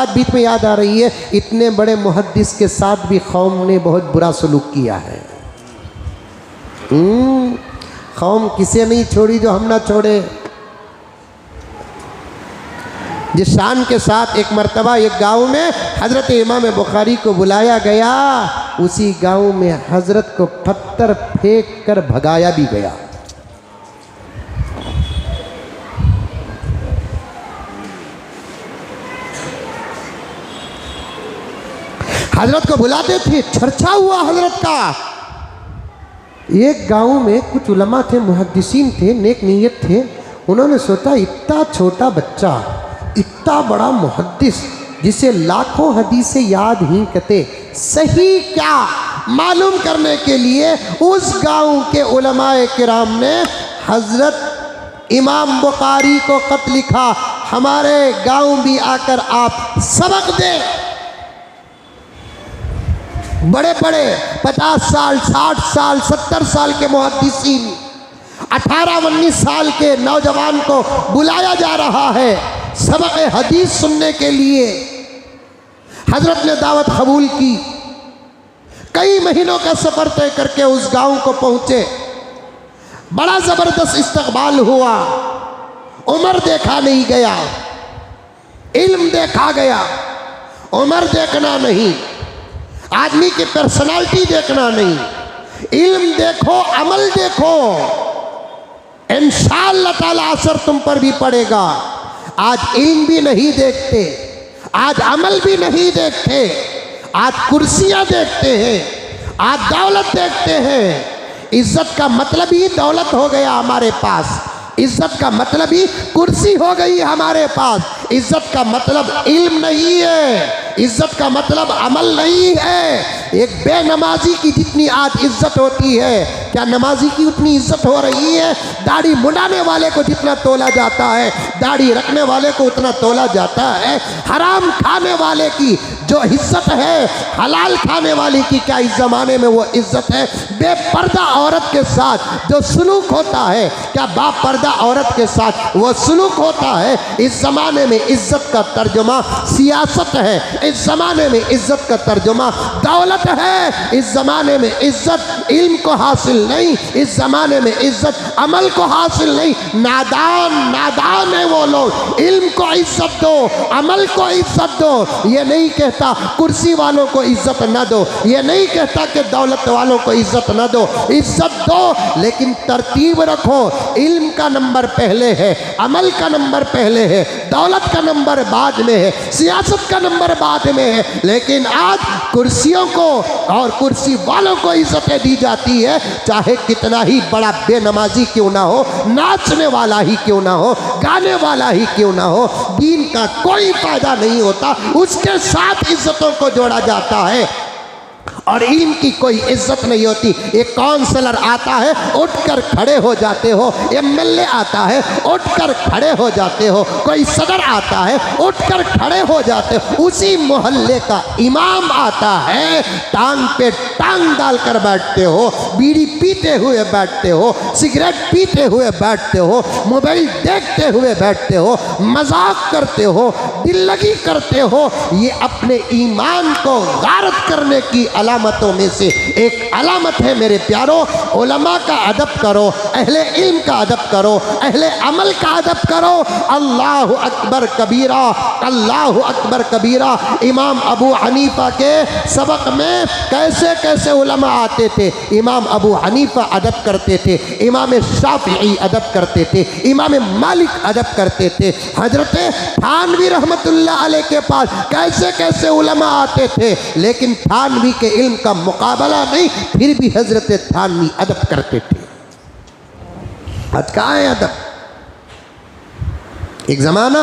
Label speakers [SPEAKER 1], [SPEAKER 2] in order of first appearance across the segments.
[SPEAKER 1] बात बीच में याद आ रही है, इतने बड़े मुहद्दिस के साथ भी कौम ने बहुत बुरा सलूक किया है। कौम किसे नहीं छोड़ी जो हम ना छोड़े। जिस शान के साथ एक मर्तबा एक गांव में हज़रत इमाम बुखारी को बुलाया गया, उसी गांव में हज़रत को पत्थर फेंक कर भगाया भी गया। हज़रत को बुलाते थे, चर्चा हुआ हज़रत का। एक गांव में कुछ उलमा थे, मुहद्दिसीन थे, नेक नीयत थे। उन्होंने सोचा इतना छोटा बच्चा, इतना बड़ा मुहद्दिस जिसे लाखों हदीसें याद ही करते, सही क्या मालूम करने के लिए उस गांव के उलमाए किराम ने हज़रत इमाम बुखारी को खत लिखा, हमारे गांव भी आकर आप सबक दें। बड़े बड़े 50 साल, 60 साल, 70 साल के मुहद्दिसीन 18-19 साल के नौजवान को बुलाया जा रहा है सबक हदीस सुनने के लिए। हजरत ने दावत कबूल की, कई महीनों का सफ़र तय करके उस गांव को पहुंचे। बड़ा ज़बरदस्त इस्तकबाल हुआ। उम्र देखा नहीं गया, इल्म देखा गया। उम्र देखना नहीं, आदमी की पर्सनालिटी देखना नहीं, इल्म देखो, अमल देखो। इंशाअल्लाह ताला असर तुम पर भी पड़ेगा। आज इल्म भी नहीं देखते, आज अमल भी नहीं देखते, आज कुर्सियां देखते हैं, आज दौलत देखते हैं। इज्जत का मतलब ही दौलत हो गया हमारे पास, इज्जत का मतलब ही कुर्सी हो गई हमारे पास। इज्जत का मतलब इल्म नहीं है, इज्जत का मतलब अमल नहीं है। एक बेनमाजी की जितनी आज इज्जत होती है, क्या नमाजी की उतनी इज्जत हो रही है? दाढ़ी मुंडाने वाले को जितना तोला जाता है, दाढ़ी रखने वाले को उतना तोला जाता है। हराम खाने वाले की जो इज्जत है, हलाल खाने वाले की क्या इस ज़माने में वो इज्जत है? बेपर्दा औरत के साथ जो सलूक होता है, क्या बापर्दा औरत के साथ वो सलूक होता है? इस ज़माने में इज्जत का तर्जुमा सियासत है, इस ज़माने में इज्जत का तर्जुमा दौलत है। इस ज़माने में इज्जत इल्म को हासिल नहीं, इस ज़माने में इज्जत अमल को हासिल नहीं। नादान है वो लोग। इल्म को इज्जत दो, अमल को इज्जत दो। ये नहीं कहता कुर्सी वालों को इज्जत न दो, ये नहीं कहता कि दौलत वालों को इज्जत न दो। इज्जत दो लेकिन तरतीब रखो। इल्म का नंबर पहले है, अमल का नंबर पहले है, दौलत का नंबर बाद में है, सियासत का नंबर बाद में है। लेकिन आज कुर्सियों को और कुर्सी वालों को इज्जतें दी जाती है, चाहे कितना ही बड़ा बेनमाजी क्यों ना हो, नाचने वाला ही क्यों ना हो, गाने वाला ही क्यों ना हो। दीन का कोई फायदा नहीं होता, उसके साथ इज्जतों को जोड़ा जाता है और इल्म की कोई इज्जत नहीं होती। एक काउंसलर आता है, उठकर खड़े हो जाते हो। एमएलए आता है, उठकर खड़े हो जाते हो। कोई सदर आता है, उठकर खड़े हो जाते हो। उसी मोहल्ले का इमाम आता है, टांग पे टांग डालकर बैठते हो, बीड़ी पीते हुए बैठते हो, सिगरेट पीते हुए बैठते हो, मोबाइल देखते हुए बैठते हो, मजाक करते हो, दिल्लगी करते हो। ये अपने ईमान को गारत करने की अलामतों में से एक अलामत है मेरे प्यारो। उलमा का अदब करो, अहले इल्म का अदब करो, अहले अमल का अदब करो। अल्लाहु अकबर कबीरा, अल्लाहु अकबर कबीरा। इमाम अबू हनीफा के सबक में कैसे कैसे उलमा आते थे। इमाम अबू हनीफा अदब करते थे, इमाम शाफिई अदब करते थे, इमाम मालिक अदब करते थे। हजरत थानवी रहमतुल्लाह अलैह के पास कैसे कैसे उलमा आते थे, लेकिन थानवी के इल्म का मुकाबला नहीं, फिर भी हजरत थानवी अदब करते थे। आज कहाँ है अदब? एक ज़माना,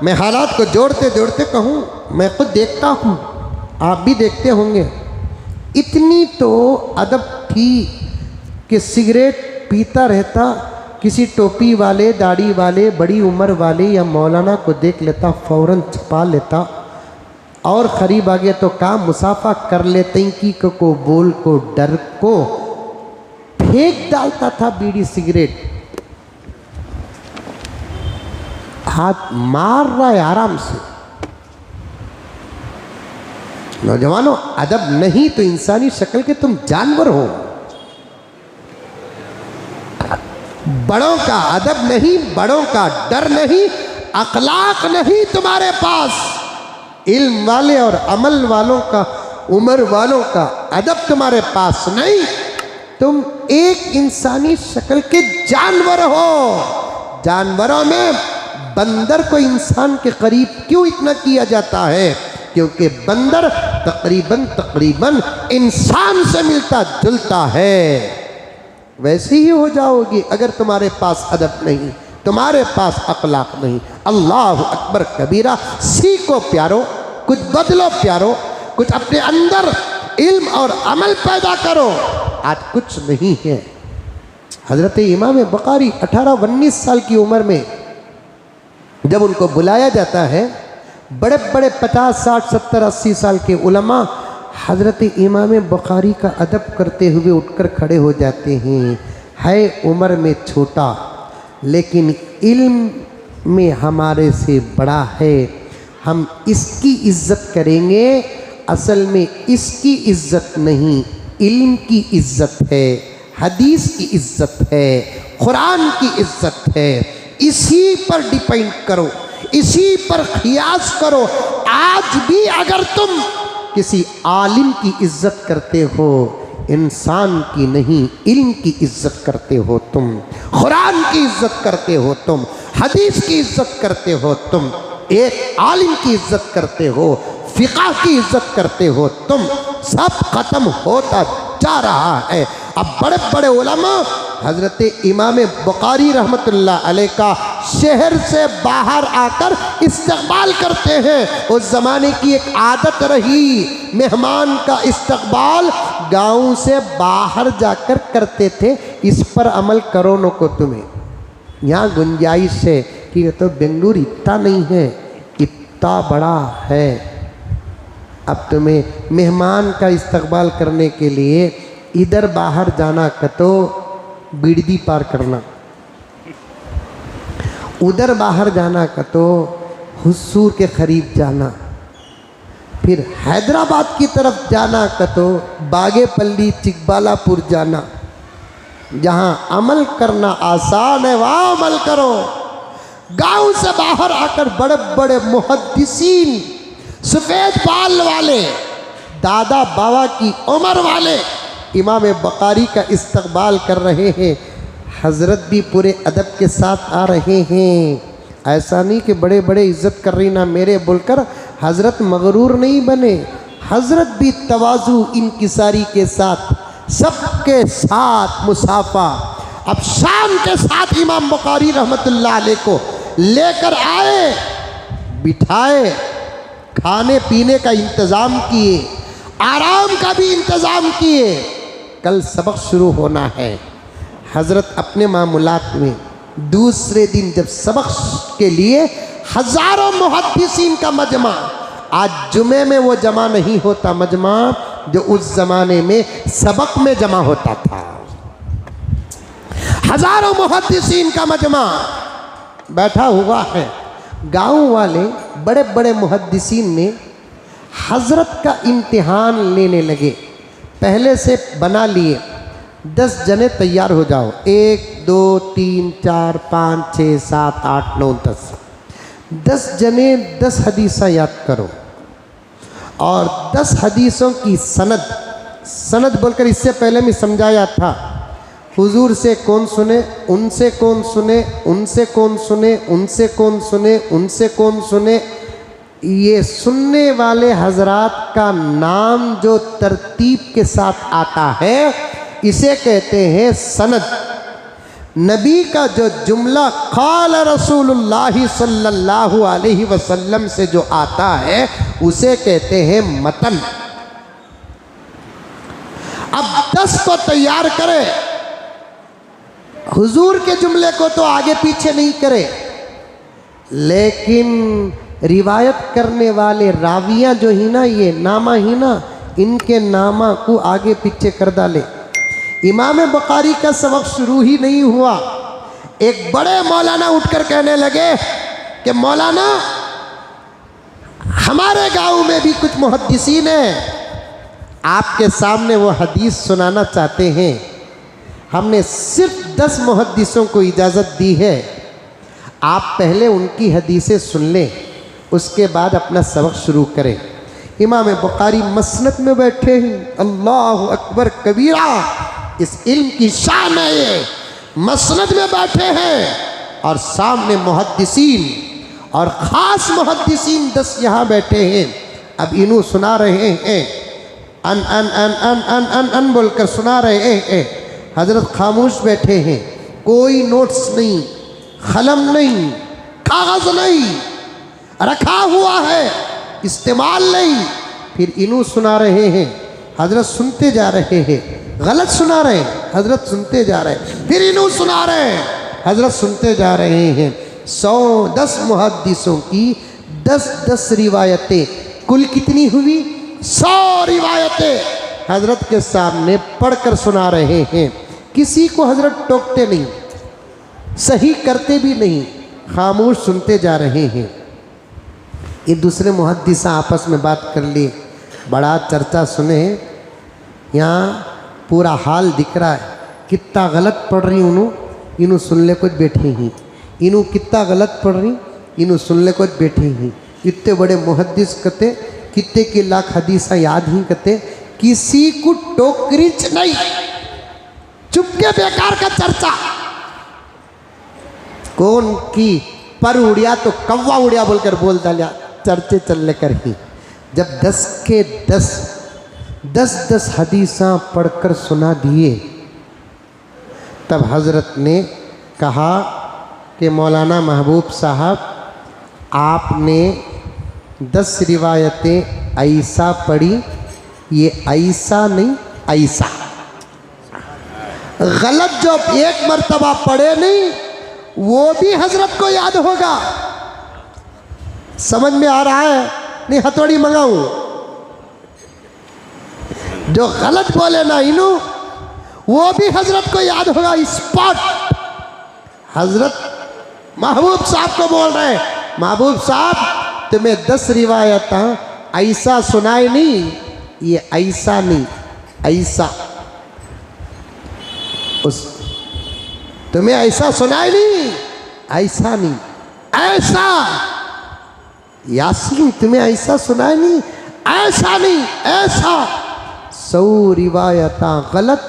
[SPEAKER 1] मैं हालात को जोड़ते जोड़ते कहूँ, मैं खुद देखता हूँ, आप भी देखते होंगे, इतनी तो अदब थी कि सिगरेट पीता रहता, किसी टोपी वाले, दाढ़ी वाले, बड़ी उम्र वाले या मौलाना को देख लेता, फौरन छुपा लेता और करीब आ गया तो काम मुसाफा कर लेते कि को बोल को डर को फेंक डालता था बीड़ी सिगरेट। हाथ मार रहा है आराम से, नौजवानों, अदब नहीं तो इंसानी शक्ल के तुम जानवर हो। बड़ों का अदब नहीं, बड़ों का डर नहीं, अखलाक नहीं तुम्हारे पास, इल्म वाले और अमल वालों का, उम्र वालों का अदब तुम्हारे पास नहीं। तुम एक इंसानी शक्ल के जानवर हो। जानवरों में बंदर को इंसान के करीब क्यों इतना किया जाता है? क्योंकि बंदर तकरीबन इंसान से मिलता जुलता है। वैसे ही हो जाओगी अगर तुम्हारे पास अदब नहीं, तुम्हारे पास अखलाक नहीं। अल्लाह अकबर कबीरा। सीखो प्यारो, कुछ बदलो प्यारो, कुछ अपने अंदर इल्म और अमल पैदा करो। आज कुछ नहीं है। हजरत इमाम बुखारी 18-19 साल की उम्र में जब उनको बुलाया जाता है, बड़े बड़े 50, 60, 70, 80 साल के उलमा हजरत इमाम बुखारी का अदब करते हुए उठकर खड़े हो जाते हैं। है उम्र में छोटा लेकिन इल्म में हमारे से बड़ा है, हम इसकी इज्जत करेंगे। असल में इसकी इज्जत नहीं, इल्म की इज्जत है, हदीस की इज्जत है, कुरान की इज्जत है। इसी पर डिपेंड करो, इसी पर क़ियास करो। आज भी अगर तुम किसी आलिम की इज्जत करते हो, इंसान की नहीं, इल्म की इज्जत करते हो तुम, कुरान की इज्जत करते हो तुम, हदीस की इज्जत करते हो तुम, एक आलिम की इज्जत करते हो, फ़िक़ह की इज्जत करते हो तुम, सब ख़त्म होता जा रहा है। अब बड़े बड़े उलमा हज़रत इमाम बुखारी रहमतुल्लाह अलैह का शहर से बाहर आकर इस्तक़बाल करते हैं। उस ज़माने की एक आदत रही, मेहमान का इस्तक़बाल गाँव से बाहर जाकर करते थे। इस पर अमल करो न को तुम्हें यहाँ गुंजाइश है कि तो बेंगलुरु इतना नहीं है, इतना बड़ा है। अब तुम्हें मेहमान का इस्तक़बाल करने के लिए इधर बाहर जाना कतो बिड़दी पार करना, उधर बाहर जाना कतो हुसूर के करीब जाना, फिर हैदराबाद की तरफ जाना कतो बागेपल्ली चिकबालापुर जाना। जहाँ अमल करना आसान है वहाँ अमल करो। गांव से बाहर आकर बड़े बड़े मुहद्दिसीन, सफ़ेद बाल वाले, दादा बाबा की उम्र वाले इमाम बुखारी का इस्तक़बाल कर रहे हैं। हज़रत भी पूरे अदब के साथ आ रहे हैं। ऐसा नहीं कि बड़े बड़े इज़्ज़त कर रही ना मेरे बोलकर हज़रत मगरूर नहीं बने। हज़रत भी तवाज़ु इनकिसारी के साथ सबके साथ मुसाफा। अब शाम के साथ इमाम बुखारी रहमतुल्लाह अलैह को लेकर आए, बिठाए, खाने पीने का इंतज़ाम किए, आराम का भी इंतज़ाम किए। कल सबक शुरू होना है। हज़रत अपने मामूलात में दूसरे दिन जब सबक के लिए हज़ारों मुहद्दिसीन का मजमा, आज जुमे में वो जमा नहीं होता मजमा जो उस ज़माने में सबक में जमा होता था। हज़ारों मुहद्दिसीन का मजमा बैठा हुआ है। गांव वाले बड़े बड़े मुहद्दिसीन ने हज़रत का इम्तिहान लेने लगे। पहले से बना लिए 10 जने तैयार हो जाओ, 1 2 3 4 5 6 7 8 9 10 जने 10 हदीसा याद करो और 10 हदीसों की सनद बोलकर इससे पहले मैं समझाया था। हुजूर से कौन सुने, उनसे कौन सुने, उनसे कौन सुने, उनसे कौन सुने, उनसे कौन सुने, ये सुनने वाले हजरात का नाम जो तरतीब के साथ आता है इसे कहते हैं सनद। नबी का जो जुमला क़ाल रसूलुल्लाह सल्लल्लाहु अलैहि वसल्लम से जो आता है उसे कहते हैं मतन। अब 10 को तैयार करे, हुजूर के जुमले को तो आगे पीछे नहीं करे, लेकिन रिवायत करने वाले रावियाँ जो ही ना, ये नामा ही ना, इनके नामा को आगे पीछे कर डाले। इमाम बुखारी का सबक शुरू ही नहीं हुआ, एक बड़े मौलाना उठकर कहने लगे कि मौलाना हमारे गांव में भी कुछ मुहद्दिसीन हैं, आपके सामने वो हदीस सुनाना चाहते हैं। हमने सिर्फ 10 मुहद्दिसों को इजाज़त दी है, आप पहले उनकी हदीसें सुन लें, उसके बाद अपना सबक शुरू करें। इमाम बुखारी मसनद में बैठे हैं, अल्लाह अकबर कबीरा, इस इल्म की शान है ये। मसनद में बैठे हैं और सामने मुहद्दिसीन और ख़ास मुहद्दिसीन 10 यहाँ बैठे हैं। अब इन्हों सुना रहे हैं, अन अन अन अन अन अन अन बोलकर सुना रहे हैं। हजरत खामोश बैठे हैं, कोई नोट्स नहीं, कलम नहीं, कागज नहीं रखा हुआ है, इस्तेमाल नहीं। फिर इन्हों सुना रहे हैं, हजरत सुनते जा रहे हैं, गलत सुना रहे हैं, हजरत सुनते जा रहे हैं, फिर इन्हों सुना रहे हैं, हजरत सुनते जा रहे हैं। 110 मुहद्दिसों की 10-10 रिवायतें, कुल कितनी हुई? 100 रिवायतें हजरत के सामने पढ़कर सुना रहे हैं। किसी को हजरत टोकते नहीं, सही करते भी नहीं, खामोश सुनते जा रहे हैं। ये दूसरे मुहद्दिस आपस में बात कर लिए, बड़ा चर्चा सुने, यहाँ पूरा हाल दिख रहा है, कितना गलत पढ़ रही इन्हों सुन ले कुछ बैठे ही, इन्हों कितना गलत पढ़ रही, इन्हों सुन ले कुछ बैठे ही। इतने बड़े मुहद्दिस कहते, कितने की लाख हदीसा याद ही कहते, किसी को टोकरीच नहीं, चुपके बेकार का चर्चा। कौन की पर उड़िया तो कौवा उड़िया बोलकर बोल डालिया, चर्चे चलने कर ही। जब 10 के 10 हदीसा पढ़कर सुना दिए, तब हजरत ने कहा कि मौलाना महबूब साहब, आपने 10 रिवायतें ऐसा पढ़ी, ये ऐसा नहीं ऐसा, गलत जो एक मर्तबा पढ़े नहीं वो भी हजरत को याद होगा। समझ में आ रहा है? नहीं हथौड़ी मंगाऊं? जो गलत बोले ना इन्हों, वो भी हजरत को याद होगा। स्पॉट हजरत महबूब साहब को बोल रहे हैं, महबूब साहब तुम्हें 10 रिवायत ऐसा सुनाए नहीं, ये ऐसा नहीं ऐसा, उस तुम्हें ऐसा सुनाए नहीं, ऐसा नहीं ऐसा, यासीन तुम्हें ऐसा सुनाए नहीं, ऐसा नहीं ऐसा। 100 रिवायत गलत,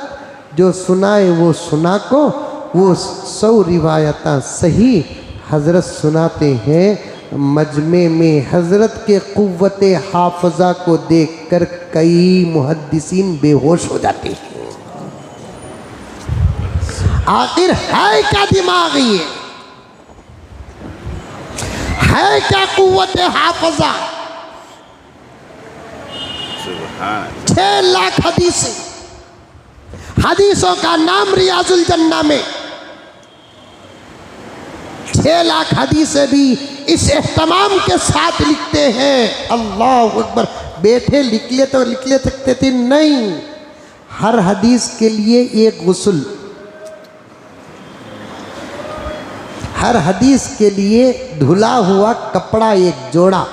[SPEAKER 1] जो सुनाए वो सुना को, वो 100 रिवायत सही हजरत सुनाते हैं। मजमे में हजरत के कुव्वत हाफजा को देखकर कई मुहद्दिसीन बेहोश हो जाते हैं। आखिर है क्या दिमाग, ये है क्या कुव्वत हाफजा? 6 लाख हदीसों का नाम रियाजुल जन्ना में। 6 लाख हदीसें भी इस एहतमाम के साथ लिखते हैं। अल्लाह अकबर। बैठे लिख ले तो लिख ले सकते थे, नहीं, हर हदीस के लिए एक गुस्ल, हर हदीस के लिए धुला हुआ कपड़ा एक जोड़ा,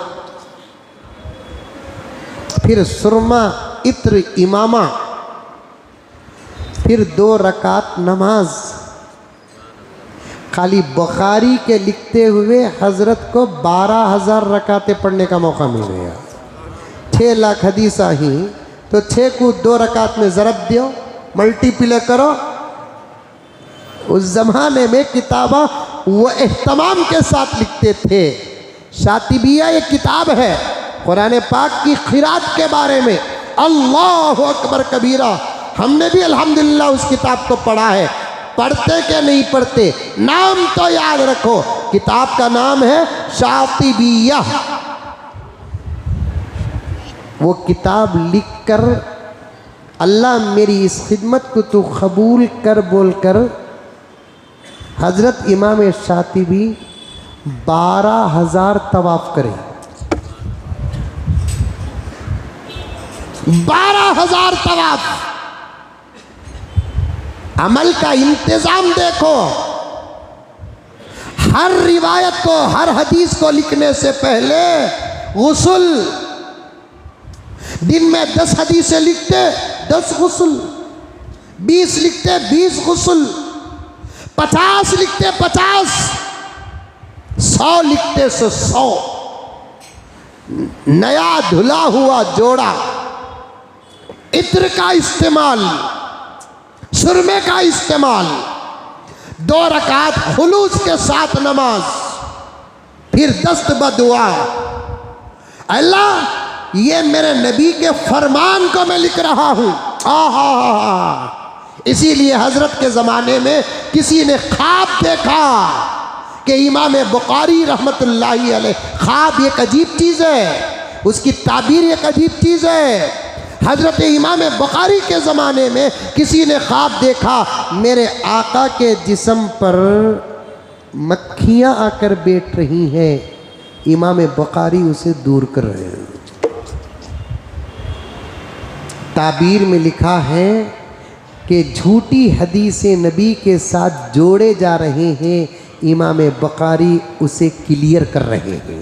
[SPEAKER 1] फिर सुरमा, इत्र, इमामा, फिर 2 रकात नमाज। खाली बुखारी के लिखते हुए हजरत को 12,000 रकातें पढ़ने का मौका मिल गया। 6 लाख हदीसा ही तो 6 को 2 रकात में ज़रब दो, मल्टीप्लाई करो। उस ज़माने में किताबा वो एहतमाम के साथ लिखते थे। शातिबिया एक किताब है कुरान पाक की खिरात के बारे में। अल्लाह अकबर कबीरा। हमने भी अल्हम्दुलिल्लाह उस किताब को पढ़ा है। पढ़ते क्या नहीं पढ़ते, नाम तो याद रखो, किताब का नाम है शातिबिया। वो किताब लिखकर अल्लाह मेरी इस खिदमत को तू कबूल कर बोलकर हजरत इमाम शातिबी 12,000 तवाफ करे। 12,000 तवाफ। अमल का इंतजाम देखो। हर रिवायत को, हर हदीस को लिखने से पहले गुस्ल, दिन में 10 हदीसें लिखते 10 गुस्ल, 20 लिखते 20 गुस्ल, 50 लिखते 50, 100 लिखते 100। नया धुला हुआ जोड़ा, इत्र का इस्तेमाल, सुरमे का इस्तेमाल, 2 रकात खुलूस के साथ नमाज, फिर दस्त बदुआ। अल्लाह ये मेरे नबी के फरमान को मैं लिख रहा हूं। इसीलिए हजरत के ज़माने में किसी ने ख्वाब देखा कि इमाम बुखारी रहमतुल्लाहि अलैह, ख्वाब एक अजीब चीज़ है, उसकी ताबीर एक अजीब चीज़ है। हजरत इमाम बुखारी के ज़माने में किसी ने ख्वाब देखा, मेरे आका के जिस्म पर मक्खियाँ आकर बैठ रही हैं, इमाम बुखारी उसे दूर कर रहे हैं। ताबीर में लिखा है कि झूठी हदीसें नबी के साथ जोड़े जा रहे हैं, इमाम बुखारी उसे क्लियर कर रहे हैं।